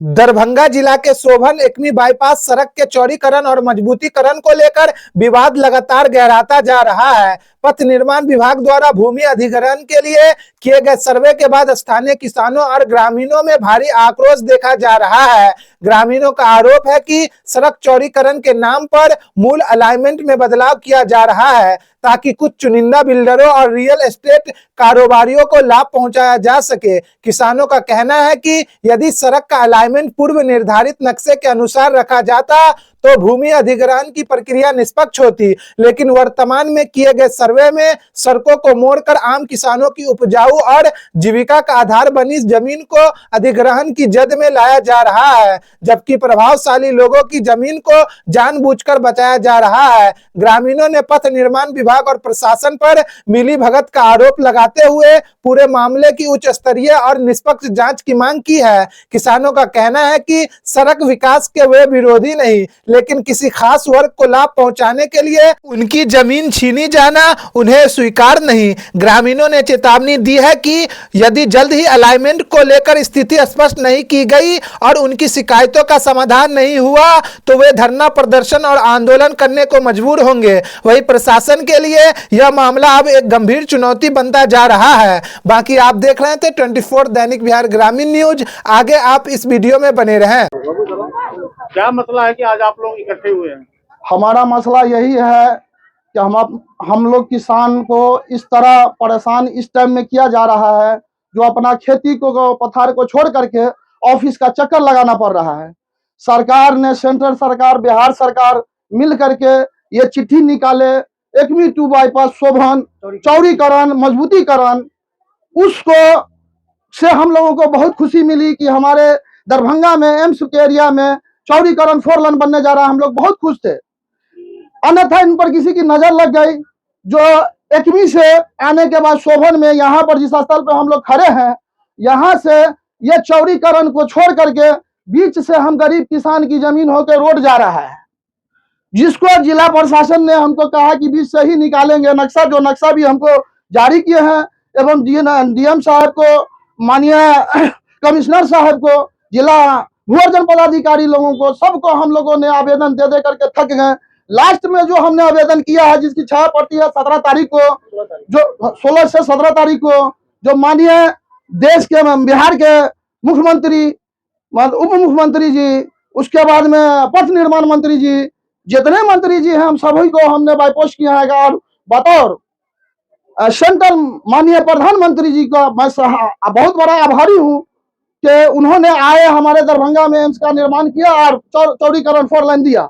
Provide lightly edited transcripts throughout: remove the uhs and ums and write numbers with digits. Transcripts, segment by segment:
दरभंगा जिला के शोभन एकमी बाईपास सड़क के चौड़ीकरण और मजबूतीकरण को लेकर विवाद लगातार गहराता जा रहा है। पथ निर्माण विभाग द्वारा भूमि अधिग्रहण के लिए किए गए सर्वे के बाद स्थानीय किसानों और ग्रामीणों में भारी आक्रोश देखा जा रहा है। ग्रामीणों का आरोप है कि सड़क चौड़ीकरण के नाम पर मूल अलाइनमेंट में बदलाव किया जा रहा है ताकि कुछ चुनिंदा बिल्डरों और रियल एस्टेट कारोबारियों को लाभ पहुंचाया जा सके। किसानों का कहना है कि यदि सड़क का अलाइनमेंट पूर्व निर्धारित नक्शे के अनुसार रखा जाता तो भूमि अधिग्रहण की प्रक्रिया निष्पक्ष होती, लेकिन वर्तमान में किए गए सर्वे में सड़कों को मोड़कर आम किसानों की उपजाऊ और जीविका का आधार बनी जमीन को अधिग्रहण की जद में लाया जा रहा है, जबकि प्रभावशाली लोगों की जमीन को जानबूझकर बचाया जा रहा है। ग्रामीणों ने पथ निर्माण विभाग और प्रशासन पर मिलीभगत का आरोप लगाते हुए पूरे मामले की उच्च स्तरीय और निष्पक्ष जांच की मांग की है। किसानों का कहना है कि सड़क विकास के वे विरोधी नहीं, लेकिन किसी खास वर्ग को लाभ पहुंचाने के लिए उनकी जमीन छीनी जाना उन्हें स्वीकार नहीं। ग्रामीणों ने चेतावनी दी है कि यदि जल्द ही अलाइनमेंट को लेकर स्थिति स्पष्ट नहीं की गई और उनकी शिकायतों का समाधान नहीं हुआ तो वे धरना प्रदर्शन और आंदोलन करने को मजबूर होंगे। वहीं प्रशासन के लिए यह मामला अब एक गंभीर चुनौती बनता जा रहा है। बाकी आप देख रहे थे 24 दैनिक बिहार ग्रामीण न्यूज। आगे आप इस वीडियो में बने रहें। क्या मसला है कि आज आप लोग इकट्ठे हुए हैं? हमारा मसला यही है कि हम लोग किसान को इस तरह परेशान इस टाइम में किया जा रहा है, जो अपना खेती को पथार को छोड़ करके ऑफिस का चक्कर लगाना पड़ रहा है। सरकार ने, सेंट्रल सरकार, बिहार सरकार मिल करके ये चिट्ठी निकाले, एकमी 2 बाईपास शोभन चौड़ीकरण मजबूतीकरण, उसको से हम लोगों को बहुत खुशी मिली कि हमारे दरभंगा में एम्स के एरिया में चौड़ीकरण 4 लेन बनने जा रहा है। हम लोग बहुत खुश थे। अन्यथा इन पर किसी की नजर लग गई, जो एकमी से आने के बाद शोभन में यहाँ पर जिस स्थल पे हम लोग खड़े हैं, यहाँ से ये चौड़ीकरण को छोड़ करके बीच से हम गरीब किसान की जमीन होकर रोड जा रहा है, जिसको जिला प्रशासन ने हमको कहा कि बीच से ही निकालेंगे। नक्शा भी हमको जारी किए हैं एवं डीएम साहब को, माननीय कमिश्नर साहब को, जिला भूअर्जन पदाधिकारी लोगों को, सबको हम लोगों ने आवेदन दे दे करके थक गए। लास्ट में जो हमने आवेदन किया है, जिसकी 6 प्रति है 17 तारीख को, जो 16 से 17 तारीख को, जो माननीय देश के बिहार के मुख्यमंत्री, उप मुख्यमंत्री जी, उसके बाद में पथ निर्माण मंत्री जी, जितने मंत्री जी हैं, हम सभी को हमने बाईपोस्ट किया है। और बतौर सेंट्रल माननीय प्रधानमंत्री जी का मैं बहुत बड़ा आभारी हूँ कि उन्होंने आए, हमारे दरभंगा में एम्स का निर्माण किया और चौड़ीकरण 4 लेन दिया।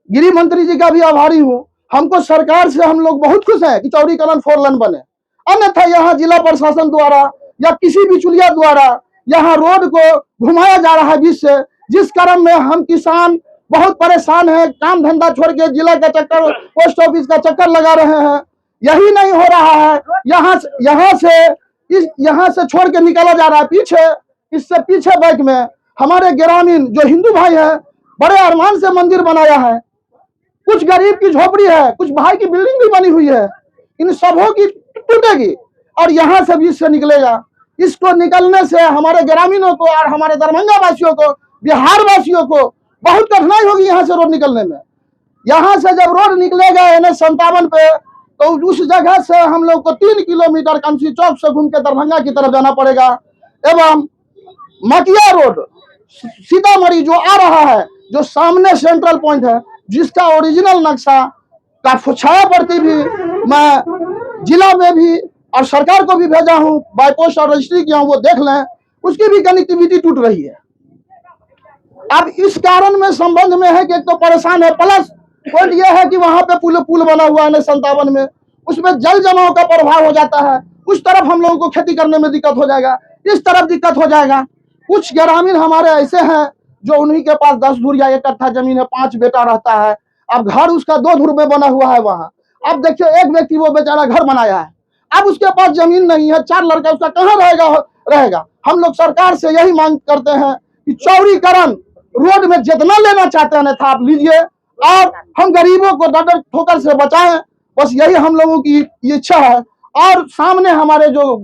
गृह मंत्री जी का भी आभारी हूँ। हमको सरकार से हम लोग बहुत खुश हैं कि चौड़ीकरण 4 लेन बने। अन्यथा यहाँ जिला प्रशासन द्वारा या किसी भी चुलिया द्वारा यहाँ रोड को घुमाया जा रहा है बीच से, जिस क्रम में हम किसान बहुत परेशान हैं। काम धंधा छोड़ के जिला का चक्कर, पोस्ट ऑफिस का चक्कर लगा रहे हैं। यही नहीं हो रहा है, यहाँ से छोड़ के निकाला जा रहा है पीछे। इससे पीछे बैक में हमारे ग्रामीण जो हिंदू भाई है, बड़े अरमान से मंदिर बनाया है। कुछ गरीब की झोपड़ी है, कुछ भाई की बिल्डिंग भी बनी हुई है। इन सबों की टूटेगी और यहाँ से बीच से निकलेगा। इसको निकलने से हमारे ग्रामीणों को और हमारे दरभंगा वासियों को, बिहार वासियों को बहुत कठिनाई होगी यहाँ से रोड निकलने में। यहाँ से जब रोड निकलेगा NH 57 पे, तो उस जगह से हम लोग को 3 किलोमीटर कंसी चौक से घूम के दरभंगा की तरफ जाना पड़ेगा। एवं मटिया रोड सीतामढ़ी जो आ रहा है, जो सामने सेंट्रल पॉइंट है, जिसका ओरिजिनल नक्शा का छाया प्रति भी मैं जिला में भी और सरकार को भी भेजा हूं, बाईपोस्ट और रजिस्ट्री किया हूं, वो देख लें। उसकी भी कनेक्टिविटी टूट रही है। अब इस कारण में संबंध में है कि एक तो परेशान है, प्लस पॉइंट यह है कि वहां पे पुल बना हुआ है NH 57 में, उसमें जल जमाव का प्रभाव हो जाता है। उस तरफ हम लोगों को खेती करने में दिक्कत हो जाएगा, इस तरफ दिक्कत हो जाएगा। कुछ ग्रामीण हमारे ऐसे हैं जो उन्हीं के पास 10 धुर या 1 कट्ठा जमीन है, 5 बेटा रहता है। अब घर उसका 2 धुर में बना हुआ है वहां। अब देखिए, एक व्यक्ति वो बेचारा घर बनाया है, अब उसके पास जमीन नहीं है, 4 लड़का, उसका कहाँ रहेगा। हम लोग सरकार से यही मांग करते हैं कि चौड़ीकरण रोड में जितना लेना चाहते हैं था आप लीजिए, और हम गरीबों को डर ठोकर से बचाएं। बस यही हम लोगों की इच्छा है। और सामने हमारे जो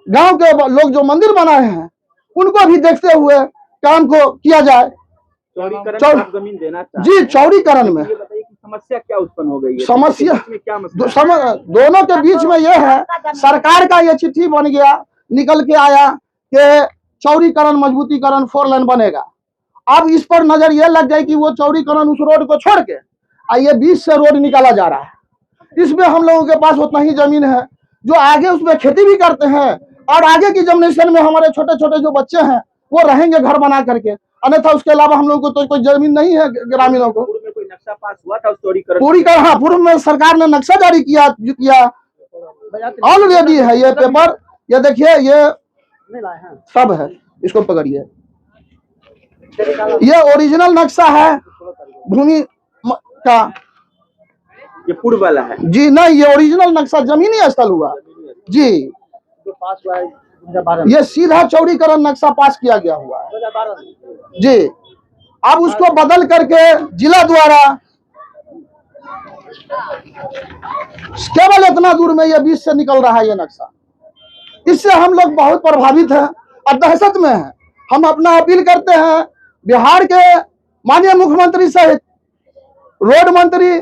गांव के लोग जो मंदिर बनाए हैं, उनको भी देखते हुए काम को किया जाए। चौड़ीकरण चौ- में आप जमीन देना चाहते जी हैं। चौड़ीकरण में ये बताइए कि समस्या क्या उत्पन्न हो गई है? समस्या इसमें क्या मसला है? दोनों के बीच में यह है, सरकार का ये चिट्ठी बन गया, निकल के आया कि चौड़ीकरण मजबूतीकरण 4 लेन बनेगा। अब इस पर नजर यह लग गई कि वो चौड़ीकरण उस रोड को छोड़ के ये बीच से रोड निकाला जा रहा है। इसमें हम लोगों के पास उतना ही जमीन है जो आगे उसमें खेती भी करते हैं, और आगे की जनरेशन में हमारे छोटे छोटे जो बच्चे हैं वो रहेंगे घर बना करके, अन्यथा उसके अलावा हम लोग को तो कोई जमीन नहीं है ग्रामीणों को। पूर्व में कोई नक्शा पास हुआ था उस चौड़ीकरण? पूरी कर हाँ, पूर्व में सरकार ने नक्शा जारी किया ऑलरेडी है ये पेपर, ये देखिए ये सब है, इसको पकड़िए, ये ओरिजिनल नक्शा है भूमि का। ये पूर्व वाला है। जी नहीं, ये ओरिजिनल नक्शा जमीनी स्थल हुआ जी, जो पास हुआ है ये सीधा चौड़ीकरण नक्शा पास किया गया हुआ है 2012 जी। अब उसको बदल करके जिला द्वारा केवल इतना दूर में ये बीच से निकल रहा है ये नक्शा। इससे हम लोग बहुत प्रभावित हैं और दहशत में हैं। हम अपना अपील करते हैं बिहार के माननीय मुख्यमंत्री सहित रोड मंत्री,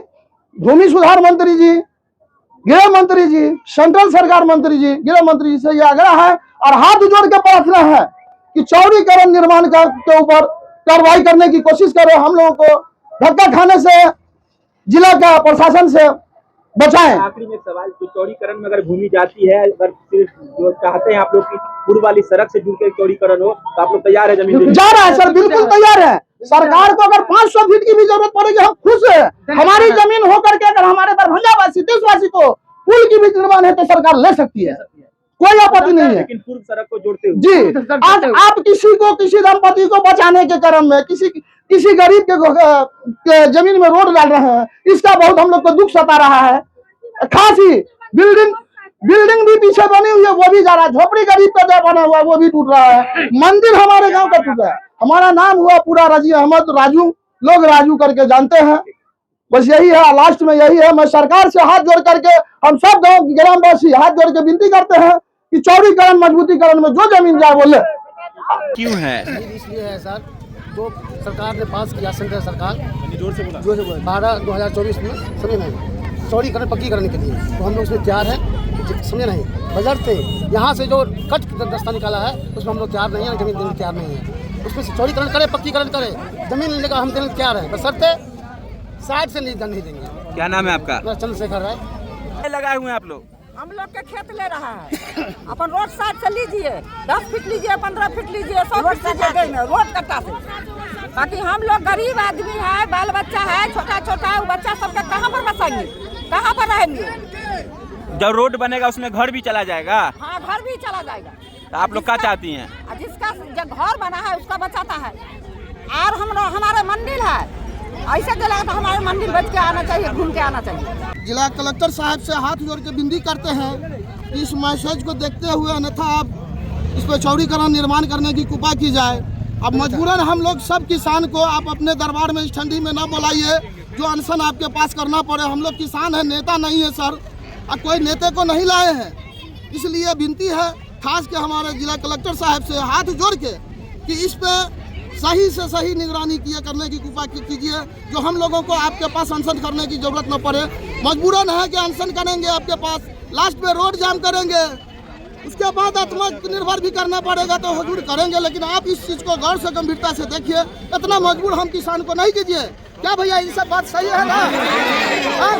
भूमि सुधार मंत्री जी, गृह मंत्री जी, सेंट्रल सरकार मंत्री जी, गृह मंत्री जी से यह आग्रह है और हाथ जोड़ के प्रार्थना है कि चौड़ीकरण निर्माण के ऊपर कार्रवाई करने की कोशिश करें। हम लोगों को धक्का खाने से जिला का प्रशासन से बचाएं। आखिरी में सवाल, तो चौड़ीकरण में अगर भूमि जाती है, अगर सिर्फ जो चाहते हैं आप लोग की पूर्व वाली सड़क से जुड़ के चौड़ीकरण हो, तो आप लोग तैयार है जमीन देने? जा रहा है सर, बिल्कुल तैयार है। सरकार को अगर 500 फीट की भी जरूरत पड़ेगी हम खुश है। हमारी जमीन होकर के अगर हमारे दरभंगा वासी देशवासी को पुल की भी निर्माण है तो सरकार ले सकती है, कोई आपत्ति नहीं है। लेकिन पूर्व सड़क को जोड़ते हुए जी, आज आप किसी दंपति को बचाने के क्रम में किसी गरीब के जमीन में रोड डाल रहे हैं, इसका बहुत हम लोग को दुख सता रहा है। खास ही बिल्डिंग भी पीछे बनी हुई है, वो भी जा रहा है। झोपड़ी गरीब का जो बना हुआ है वो भी टूट रहा है। मंदिर हमारे गांव का टूटा है। हमारा नाम हुआ पूरा रजी अहमद, राजू, लोग राजू करके जानते हैं। बस यही है, लास्ट में यही है, मैं सरकार से हाथ जोड़ करके हम सब गांव ग्रामवासी हाथ जोड़ के विनती करते हैं कि चौड़ीकरण मजबूतीकरण में जो जमीन जाए वो ले। क्यों है? इसलिए है सर, जो सरकार ने पास किया, सेंट्रल सरकार जो 12/2024 में, समझे नहीं, चौड़ीकरण पक्कीकरण के लिए, तो हम लोग उसमें तैयार हैं, समझे नहीं। बजट से यहाँ से जो कट रास्ता निकाला है उसमें हम लोग तैयार नहीं है, जमीन देने तैयार नहीं है। उसमें से चौड़ीकरण करे, पक्कीकरण करे, जमीन लेने का हम देने तैयार है, बशर्ते साइड से नहीं देंगे। क्या नाम है आपका? मैं चंद्रशेखर राय। लगाए हुए हैं आप लोग? हम लोग के खेत ले रहा है, अपन रोड साइड से लीजिए, 10 फीट लीजिए, 15 फीट लीजिए, 100 फीट लीजिए में रोड कट्टा से, ताकि हम लोग गरीब आदमी है, बाल बच्चा है, छोटा छोटा बच्चा सबके कहाँ पर बसाएंगे, कहाँ पर रहेंगे? जब रोड बनेगा उसमें घर भी चला जाएगा? हाँ, घर भी चला जाएगा। तो आप लोग क्या चाहती हैं? जिसका जो घर बना है उसका बचाता है। और हमारे मंदिर है, ऐसे चला तो हमारे मंदिर बच के आना चाहिए, घूम के आना चाहिए। जिला कलेक्टर साहब से हाथ जोड़ के विनती करते हैं कि इस मैसेज को देखते हुए अन्यथा आप इस पर चौड़ीकरण निर्माण करने की कृपा की जाए। अब मजबूरन हम लोग सब किसान को आप अपने दरबार में इस ठंडी में न बुलाइए, जो अनशन आपके पास करना पड़े। हम लोग किसान हैं, नेता नहीं है सर, अब कोई नेता को नहीं लाए हैं। इसलिए विनती है खास के हमारे जिला कलेक्टर साहब से हाथ जोड़ के कि इस पे सही से सही निगरानी करने की कृपा कीजिए, जो हम लोगों को आपके पास अनशन करने की जरूरत न पड़े। मजबूरन है कि अनशन करेंगे आपके पास, लास्ट में रोड जाम करेंगे, उसके बाद आत्मनिर्भर भी करना पड़ेगा तो हुजूर करेंगे। लेकिन आप इस चीज़ को गौर से गंभीरता से देखिए, इतना मजबूर हम किसान को नहीं कीजिए। क्या भैया, ये सब बात सही है ना?